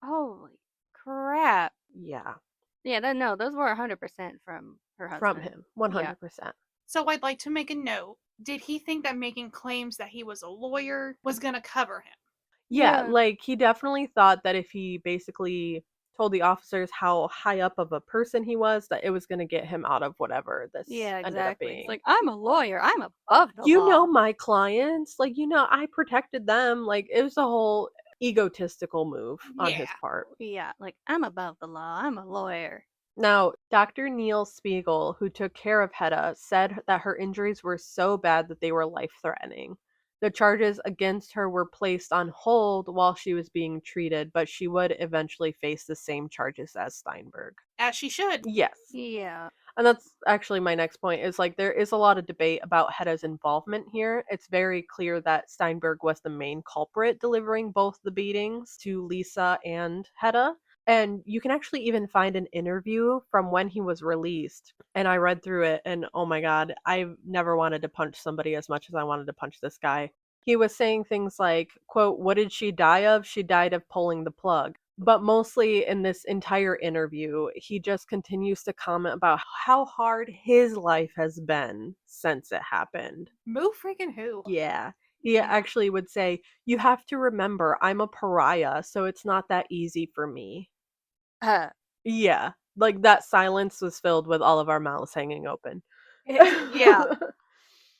Holy crap. Yeah, Yeah, no, those were 100% from her from husband. him, Yeah. 100%. So, I'd like to make a note. Did he think that making claims that he was a lawyer was going to cover him? Yeah, Yeah. like, he definitely thought that if he basically told the officers how high up of a person he was, that it was gonna get him out of whatever this Yeah, ended up exactly. It's being. like, I'm a lawyer. I'm above the You know law. my clients, like, I protected them, like, it was a whole egotistical move on Yeah. his part. Yeah, like, I'm above the law. I'm a lawyer. Now, Dr. Neil Spiegel, who took care of Hedda, said that her injuries were so bad that they were life-threatening. The charges against her were placed on hold while she was being treated, but she would eventually face the same charges as Steinberg. As she should. Yes. Yeah. And that's actually my next point is like there is a lot of debate about Hedda's involvement here. It's very clear that Steinberg was the main culprit delivering both the beatings to Lisa and Hedda. And you can actually even find an interview from when he was released. And I read through it and oh my god, I've never wanted to punch somebody as much as I wanted to punch this guy. He was saying things like, quote, "What did she die of? She died of pulling the plug." But mostly in this entire interview, he just continues to comment about how hard his life has been since it happened. Moo freaking who? Yeah. He Yeah. actually would say, "You have to remember, I'm a pariah, so it's not that easy for me." Uh, Yeah. Like that silence was filled with all of our mouths hanging open. yeah.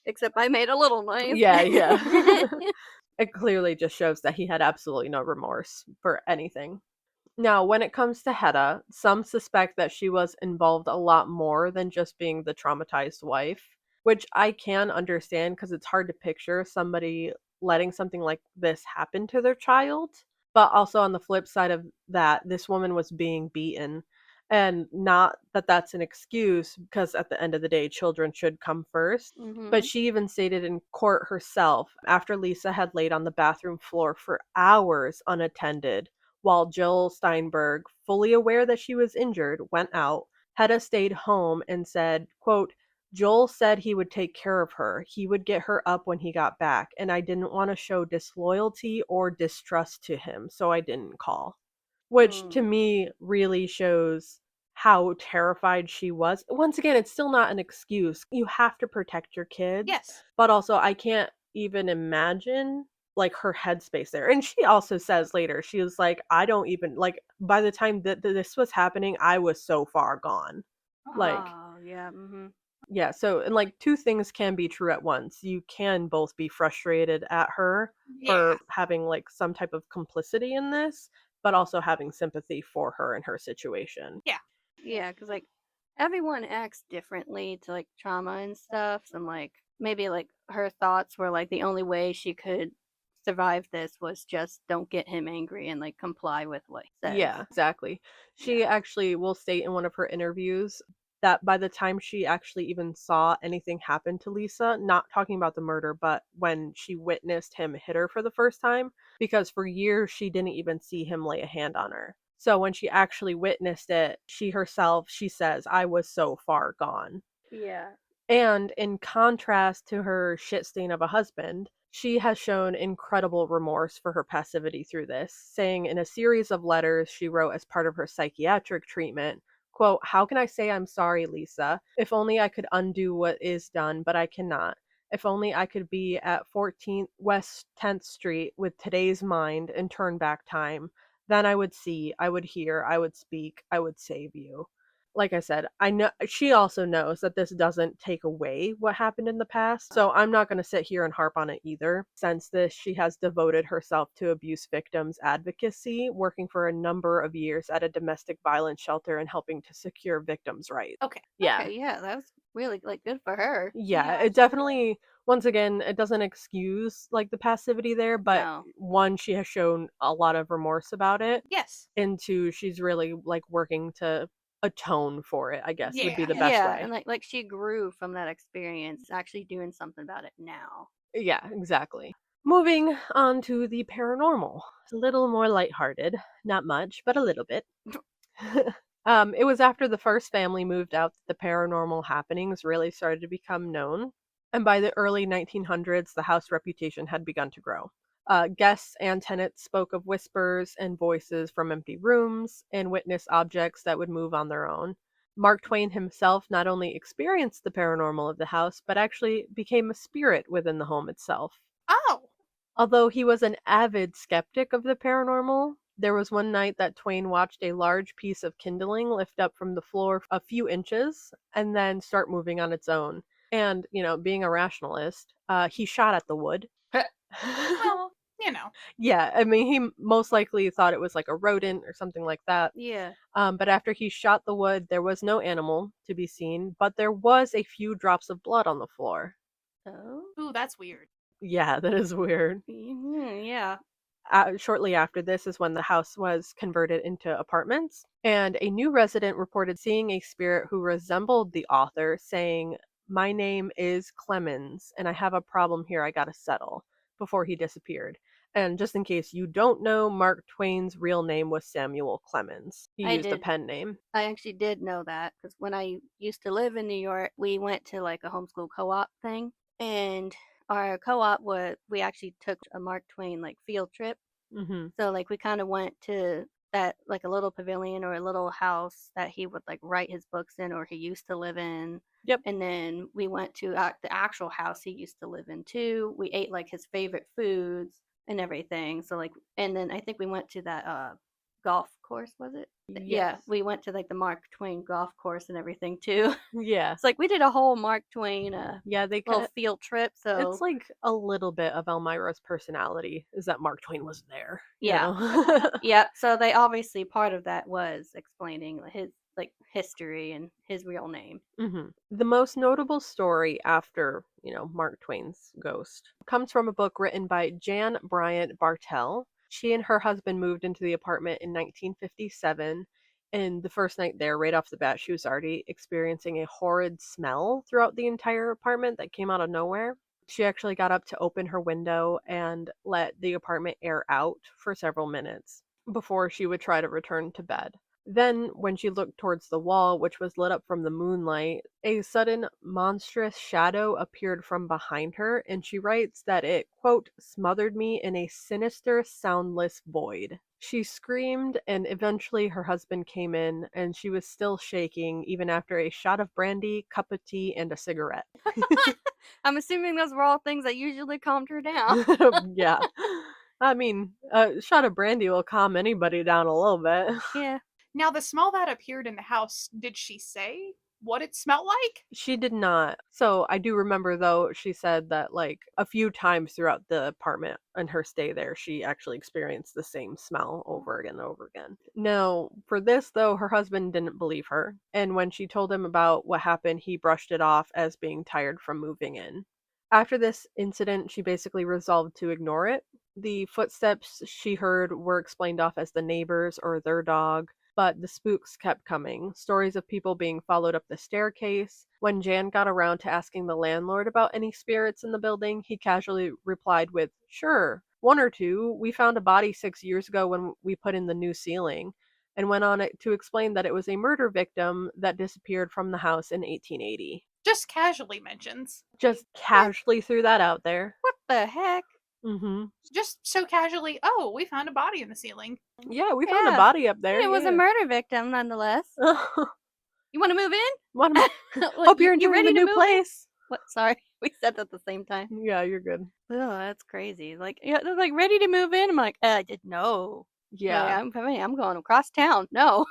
Except I made a little noise. Yeah, yeah. It clearly just shows that he had absolutely no remorse for anything. Now, when it comes to Hedda, some suspect that she was involved a lot more than just being the traumatized wife, which I can understand because it's hard to picture somebody letting something like this happen to their child. But also on the flip side of that, this woman was being beaten. And not that that's an excuse, because at the end of the day, children should come first. But Mhm. she even stated in court herself, after Lisa had laid on the bathroom floor for hours unattended, while Jill Steinberg, fully aware that she was injured, went out, Hedda stayed home and said, quote, Joel said he would take care of her. He would get her up when he got back, and I didn't want to show disloyalty or distrust to him, so I didn't call. Which to Mm. me really shows how terrified she was. Once again, it's still not an excuse. You have to protect your kids, Yes. but also I can't even imagine like her headspace there. And she also says later, she was like, I don't even like by the time that this was happening, I was so far gone. Like, Oh, yeah. Mhm. yeah, so and like two things can be true at once. You can both be frustrated at her Yeah. for having like some type of complicity in this, but also having sympathy for her and her situation. Yeah. Yeah, because like everyone acts differently to like trauma and stuff. And like maybe like her thoughts were like the only way she could survive this was just don't get him angry and like comply with what he says. Yeah, exactly. Yeah. She actually will state in one of her interviews that by the time she actually even saw anything happen to Lisa, not talking about the murder, but when she witnessed him hit her for the first time, because for years she didn't even see him lay a hand on her. So when she actually witnessed it, she herself, she says, I was so far gone. Yeah. And in contrast to her shit stain of a husband, she has shown incredible remorse for her passivity through this, saying in a series of letters she wrote as part of her psychiatric treatment, quote, how can I say I'm sorry, Lisa? If only I could undo what is done, but I cannot. If only I could be at 14th West 10th Street with today's mind and turn back time. Then I would see, I would hear, I would speak, I would save you. Like I said, I know she also knows that this doesn't take away what happened in the past, so I'm not going to sit here and harp on it either. Since this, she has devoted herself to abuse victims advocacy, working for a number of years at a domestic violence shelter and helping to secure victims' rights. Okay. Yeah. Okay, yeah, that was really like good for her. Yeah, Yeah. it definitely once again, it doesn't excuse like the passivity there, but No. one, she has shown a lot of remorse about it, Yes. and two, she's really like working to atone for it, I guess would be Yeah. the best Yeah, way. and like she grew from that experience, actually doing something about it now. Yeah, exactly. Moving on to the paranormal. It's a little more lighthearted. Not much, but a little bit. It was after the first family moved out that the paranormal happenings really started to become known. And by the early 1900s, the house reputation had begun to grow. Guests and tenants spoke of whispers and voices from empty rooms and witnessed objects that would move on their own. Mark Twain himself not only experienced the paranormal of the house, but actually became a spirit within the home itself. Oh. Although he was an avid skeptic of the paranormal, there was one night that Twain watched a large piece of kindling lift up from the floor a few inches and then start moving on its own. And, being a rationalist, he shot at the wood. Well, you know. Yeah, I mean, he most likely thought it was like a rodent or something like that. Yeah. But after he shot the wood, there was no animal to be seen, but there was a few drops of blood on the floor. Oh. Ooh, that's weird. Yeah, that is weird. Yeah. Shortly after this is when the house was converted into apartments, and a new resident reported seeing a spirit who resembled the author, saying, my name is Clemens, and I have a problem here I gotta settle, before he disappeared. And just in case you don't know, Mark Twain's real name was Samuel Clemens. He I used a did. pen name. I actually did know that because when I used to live in New York, we went to like a homeschool co-op thing, and our co-op we actually took a Mark Twain like field trip. Hmm. So like we kind of went to that like a little pavilion or a little house that he would like write his books in or he used to live in. Yep. And then we went to the actual house he used to live in too. We ate like his favorite foods and everything. So like, and then I think we went to that golf course, was it? Yeah, Yes. we went to like the Mark Twain golf course and everything too. Yeah. It's like we did a whole Mark Twain Yeah, they little field trip. So it's like a little bit of Elmira's personality is that Mark Twain was there, yeah, yeah. So they obviously part of that was explaining his like history and his real name. Hmm. The most notable story after, Mark Twain's ghost comes from a book written by Jan Bryant Bartell. She and her husband moved into the apartment in 1957, and the first night there, right off the bat, she was already experiencing a horrid smell throughout the entire apartment that came out of nowhere. She actually got up to open her window and let the apartment air out for several minutes before she would try to return to bed. Then, when she looked towards the wall, which was lit up from the moonlight, a sudden monstrous shadow appeared from behind her, and she writes that it, quote, smothered me in a sinister, soundless void. She screamed, and eventually her husband came in, and she was still shaking, even after a shot of brandy, cup of tea, and a cigarette. I'm assuming those were all things that usually calmed her down. Yeah. I mean, a shot of brandy will calm anybody down a little bit. Yeah. Now, the smell that appeared in the house, did she say what it smelled like? She did not. So I do remember, though, she said that, like, a few times throughout the apartment and her stay there, she actually experienced the same smell over again and over again. Now, for this, though, her husband didn't believe her. And when she told him about what happened, he brushed it off as being tired from moving in. After this incident, she basically resolved to ignore it. The footsteps she heard were explained off as the neighbors or their dog, but the spooks kept coming. Stories of people being followed up the staircase. When Jan got around to asking the landlord about any spirits in the building, he casually replied with, "Sure, one or two. We found a body 6 years ago when we put in the new ceiling," and went on to explain that it was a murder victim that disappeared from the house in 1880. Just casually mentions. Just casually threw that out there. What the heck? Mm-hmm. Just so casually, oh, we found a body in the ceiling. Yeah, we found a Yeah. body up there. And it was a yeah. murder victim, nonetheless. You want to move in? Wanna- Like, Hope you're enjoying ready the to new move in? place. What? Sorry, we said that at the same time. Yeah, you're good. Oh, that's crazy. Like, yeah, they're like ready to move in. I'm like, no. Yeah. Like, I'm going across town. No.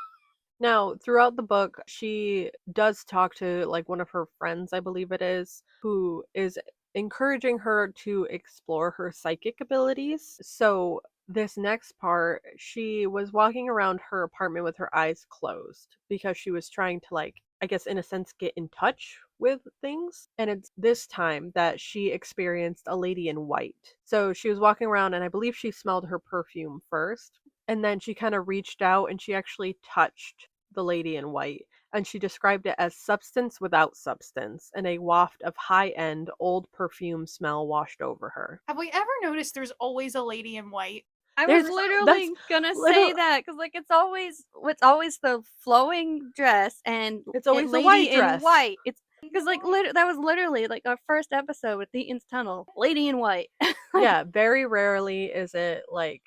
Now, throughout the book, she does talk to, like, one of her friends, I believe it is, who is encouraging her to explore her psychic abilities. So, this next part, she was walking around her apartment with her eyes closed because she was trying to, like, I guess, in a sense, get in touch with things. And it's this time that she experienced a lady in white. So, she was walking around, and I believe she smelled her perfume first. And then she kind of reached out and she actually touched the lady in white. And she described it as substance without substance, and a waft of high-end old perfume smell washed over her. Have we ever noticed there's always a lady in white? I There's- was literally gonna say that because, like, it's always the flowing dress and It's always the lady white in dress. white. It's because, like, that was literally like our first episode with Eaton's Tunnel, lady in white. Yeah, very rarely is it like,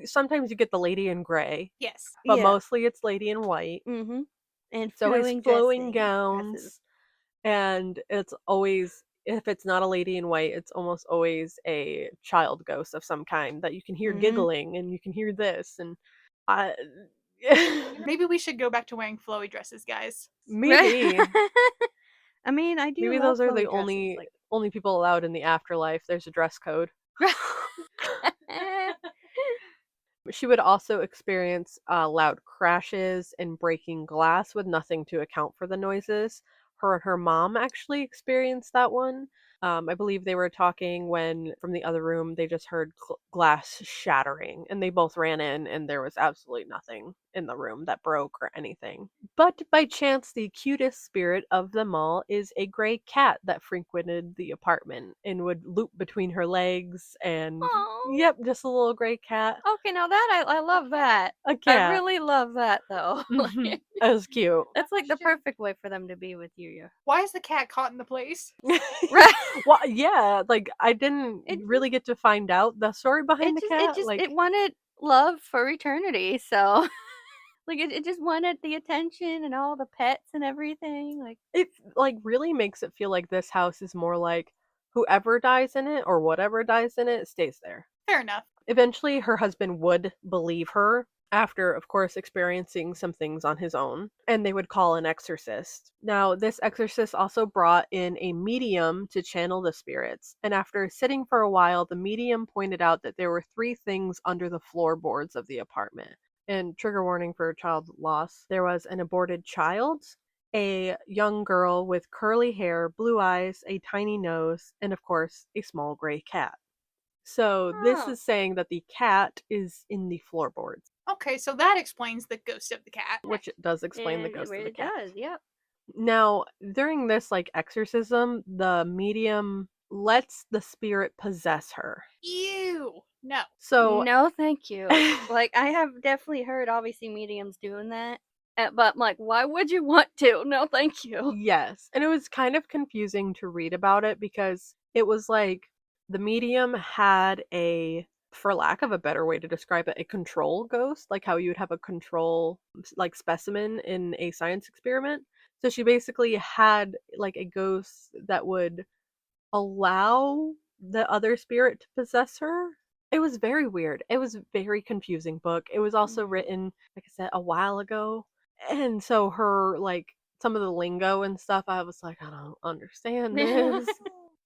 sometimes you get the lady in gray, Yes. but Yeah. mostly it's lady in white. Mm-hmm. And So it's flowing dresses. gowns, and it's always, if it's not a lady in white, it's almost always a child ghost of some kind that you can hear Mhm. giggling, and you can hear this, and I Maybe we should go back to wearing flowy dresses, guys. maybe I mean, I do. maybe love those are flowy the dresses, only like- only people allowed in the afterlife. There's a dress code. She would also experience loud crashes and breaking glass with nothing to account for the noises. Her and her mom actually experienced that one. I believe they were talking when, from the other room, they just heard glass shattering, and they both ran in, and there was absolutely nothing in the room that broke or anything. But by chance, the cutest spirit of them all is a gray cat that frequented the apartment and would loop between her legs, and Aw. yep, just a little gray cat. Okay, now that I love that. A I cat. really love that though. Mhm. That was cute. That's like the perfect way for them to be with you. Yeah. Why is the cat caught in the place? Right. Well, yeah, like, I didn't It- really get to find out the story behind the cat. It wanted love for eternity. So, like, it just wanted the attention and all the pets and everything. Like, it, like, really makes it feel like this house is more like whoever dies in it or whatever dies in it stays there. Fair enough. Eventually, her husband would believe her after, of course, experiencing some things on his own, and they would call an exorcist. Now, this exorcist also brought in a medium to channel the spirits, and after sitting for a while, the medium pointed out that there were 3 things under the floorboards of the apartment. And trigger warning for child loss, there was an aborted child, a young girl with curly hair, blue eyes, a tiny nose, and of course, a small gray cat. So this Oh. is saying that the cat is in the floorboards, Okay, so that explains the ghost of the cat. which does explain the And ghost of the it cat. does, yep. Now, during this like exorcism, the medium lets the spirit possess her. Ew. No. So No, thank you. Like, I have definitely heard, obviously, mediums doing that. But I'm like, why would you want to? No, thank you. yes, and it was kind of confusing to read about it because it was like the medium had a, for lack of a better way to describe it, a control ghost, like how you would have a control like specimen in a science experiment. So she basically had like a ghost that would allow the other spirit to possess her. It was very weird. It was a very confusing book. It was also Mhm. written, like I said, a while ago. And so her like some of the lingo and stuff, I was like, I don't understand this.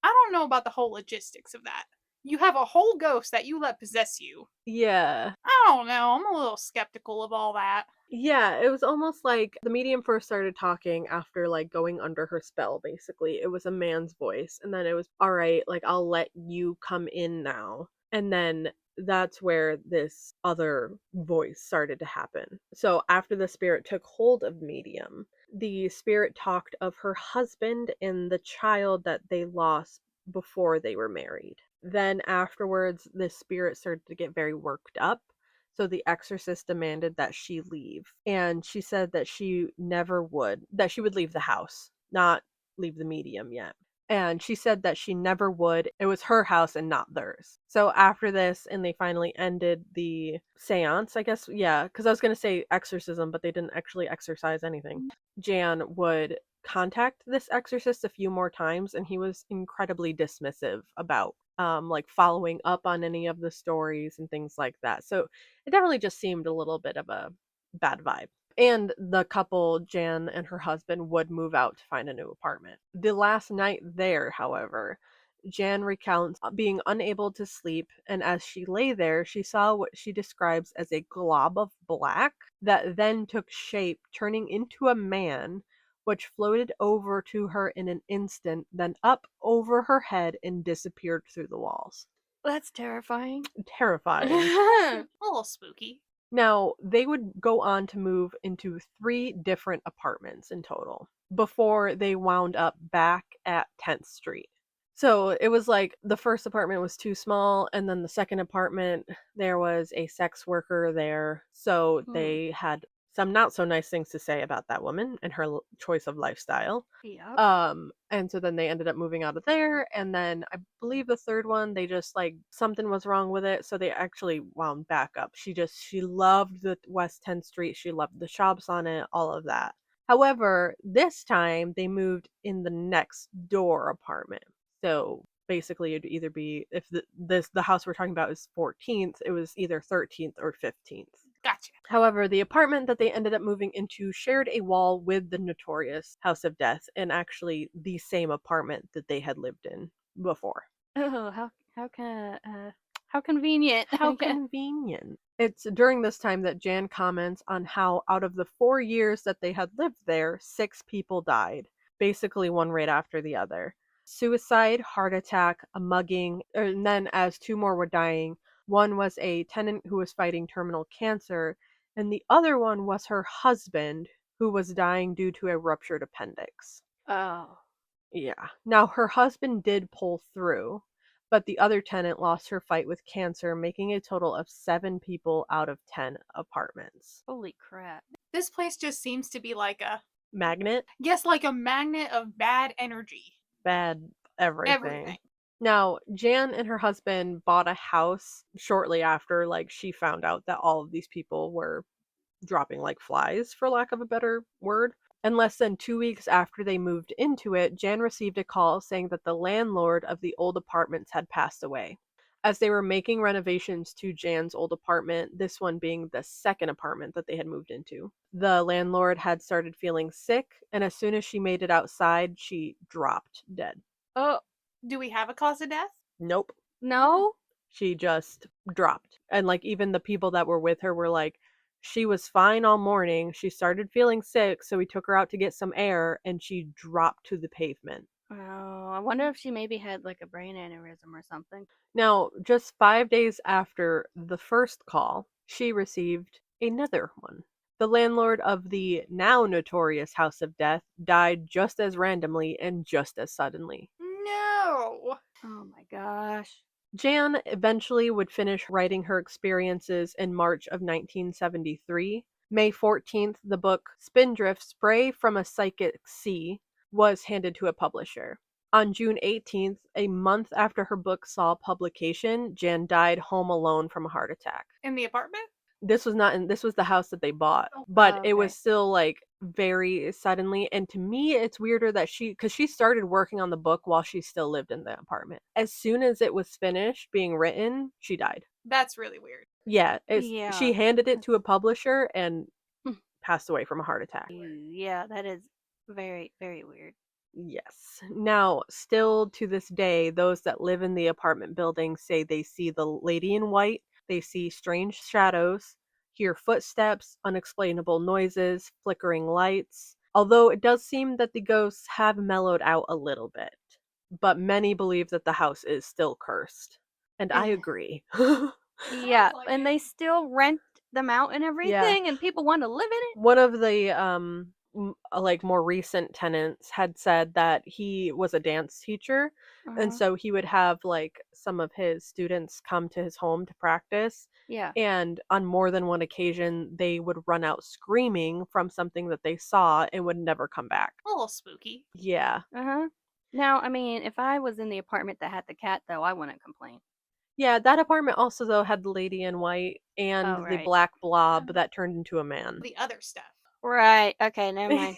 I don't know about the whole logistics of that. You have a whole ghost that you let possess you. Yeah. I don't know. I'm a little skeptical of all that. Yeah, it was almost like the medium first started talking after like going under her spell, basically. It was a man's voice, and then it was, all right, like I'll let you come in now. And then that's where this other voice started to happen. So after the spirit took hold of medium, the spirit talked of her husband and the child that they lost before they were married. Then afterwards, the spirit started to get very worked up, so the exorcist demanded that she leave. And she said that she never would, that she would leave the house, not leave the medium yet. And she said that she never would. It was her house and not theirs. So after this, and they finally ended the seance, I guess, yeah, because I was going to say exorcism, but they didn't actually exorcise anything. Jan would contact this exorcist a few more times, and he was incredibly dismissive about like following up on any of the stories and things like that. So it definitely just seemed a little bit of a bad vibe. And the couple, Jan and her husband, would move out to find a new apartment. The last night there, however, Jan recounts being unable to sleep, and as she lay there, she saw what she describes as a glob of black that then took shape, turning into a man, which floated over to her in an instant, then up over her head and disappeared through the walls. That's terrifying. Terrifying. A little spooky. Now, they would go on to move into 3 different apartments in total before they wound up back at 10th Street. So it was like the first apartment was too small, and then the second apartment, there was a sex worker there. So they had some not so nice things to say about that woman and her choice of lifestyle. Yep. And so then they ended up moving out of there, and then I believe the third one, they just like something was wrong with it, so they actually wound back up. She loved the West 10th Street, she loved the shops on it, all of that. However, this time they moved in the next door apartment. So basically it'd either be, if the house we're talking about is 14th, it was either 13th or 15th. Gotcha. However, the apartment that they ended up moving into shared a wall with the notorious House of Death, and actually the same apartment that they had lived in before. Oh, how convenient. How convenient. It's during this time that Jan comments on how out of the 4 years that they had lived there, 6 people died, basically one right after the other. Suicide, heart attack, a mugging, and then as 2 more were dying, one was a tenant who was fighting terminal cancer, and the other one was her husband, who was dying due to a ruptured appendix. Oh. Yeah. Now, her husband did pull through, but the other tenant lost her fight with cancer, making a total of 7 people out of 10 apartments. Holy crap. This place just seems to be like a, Magnet? yes, like a magnet of bad energy. Bad everything. Everything. Now, Jan and her husband bought a house shortly after, like, she found out that all of these people were dropping like flies, for lack of a better word. And less than 2 weeks after they moved into it, Jan received a call saying that the landlord of the old apartments had passed away. As they were making renovations to Jan's old apartment, this one being the second apartment that they had moved into, the landlord had started feeling sick, and as soon as she made it outside, she dropped dead. Oh, Do we have a cause of death? Nope. no? She just dropped. And like even the people that were with her were like, she was fine all morning. She started feeling sick, so we took her out to get some air, and she dropped to the pavement. Oh, I wonder if she maybe had like a brain aneurysm or something. Now, just 5 days after the first call, she received another one. The landlord of the now notorious House of Death died just as randomly and just as suddenly. No. Oh my gosh. Jan eventually would finish writing her experiences in March of 1973. May 14th, the book Spindrift Spray from a Psychic Sea was handed to a publisher. On June 18th, a month after her book saw publication, Jan died home alone from a heart attack. In the apartment? This was the house that they bought, Oh, but okay. it was still like very suddenly. And to me, it's weirder that because she started working on the book while she still lived in the apartment. As soon as it was finished being written, she died. That's really weird. Yeah, Yeah. she handed it to a publisher and passed away from a heart attack. Yeah, that is very, very weird. Yes. Now, still to this day, those that live in the apartment building say they see the lady in white, they see strange shadows, hear footsteps, unexplainable noises, flickering lights. Although it does seem that the ghosts have mellowed out a little bit, but many believe that the house is still cursed. And I agree. Yeah, like and it. they still rent them out and everything, and people want to live in it. One of the like more recent tenants had said that he was a dance teacher, and so he would have like some of his students come to his home to practice, Yeah. and on more than one occasion they would run out screaming from something that they saw and would never come back. A little spooky. Yeah. Now, I mean, if I was in the apartment that had the cat, though, I wouldn't complain. Yeah, that apartment also though had the lady in white and Oh, the right. black blob that turned into a man. The other stuff. Right. Okay, never mind.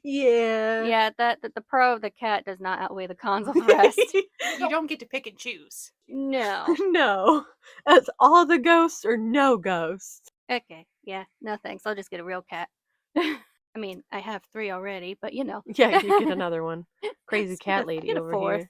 Yeah. Yeah, that the pro of the cat does not outweigh the cons of the rest. You don't get to pick and choose. No. No. That's all the ghosts or no ghosts. Okay. Yeah. No thanks. I'll just get a real cat. I mean, I have 3 already, but you know. Yeah, you get another one. Crazy Just cat get lady a over 4th. here.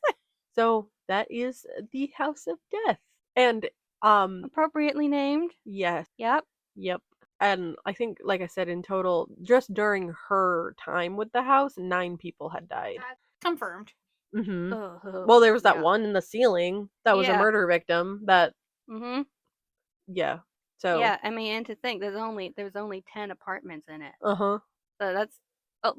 So that is the House of Death. And Appropriately named. yes. Yep. Yep. And I think, like I said, in total, just during her time with the house, 9 people had died. Confirmed. Mm-hmm. Oh, Well, there was that yeah. one in the ceiling that was a Yeah. murder victim. That Mhm. yeah. So Yeah, I mean, and to think there's only 10 apartments in it. uh-huh. So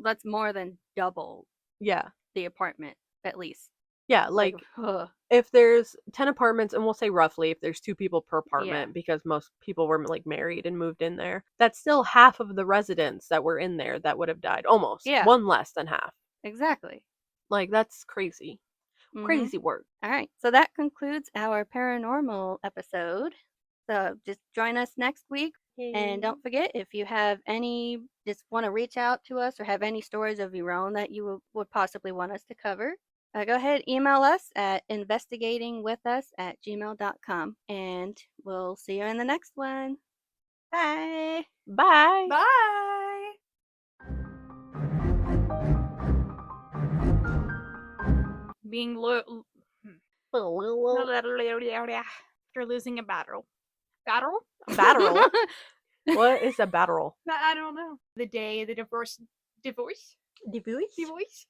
that's more than double Yeah. the apartment at least. Yeah, like ugh. if there's 10 apartments, and we'll say roughly if there's 2 people per apartment Yeah. because most people were like married and moved in there, that's still half of the residents that were in there that would have died. Almost. Yeah. One less than half. Exactly. Like, that's crazy. Mhm. Crazy work. All right. So that concludes our paranormal episode. So just join us next week. And don't forget, if you have just want to reach out to us or have any stories of your own that you would possibly want us to cover, go ahead, email us at investigatingwithus@gmail.com. And we'll see you in the next one. Bye. Bye. Bye. Being loyal. You're losing a battle. Battle? Battle? What is a battle? I don't know. The day the divorce. Divorce? Divorce?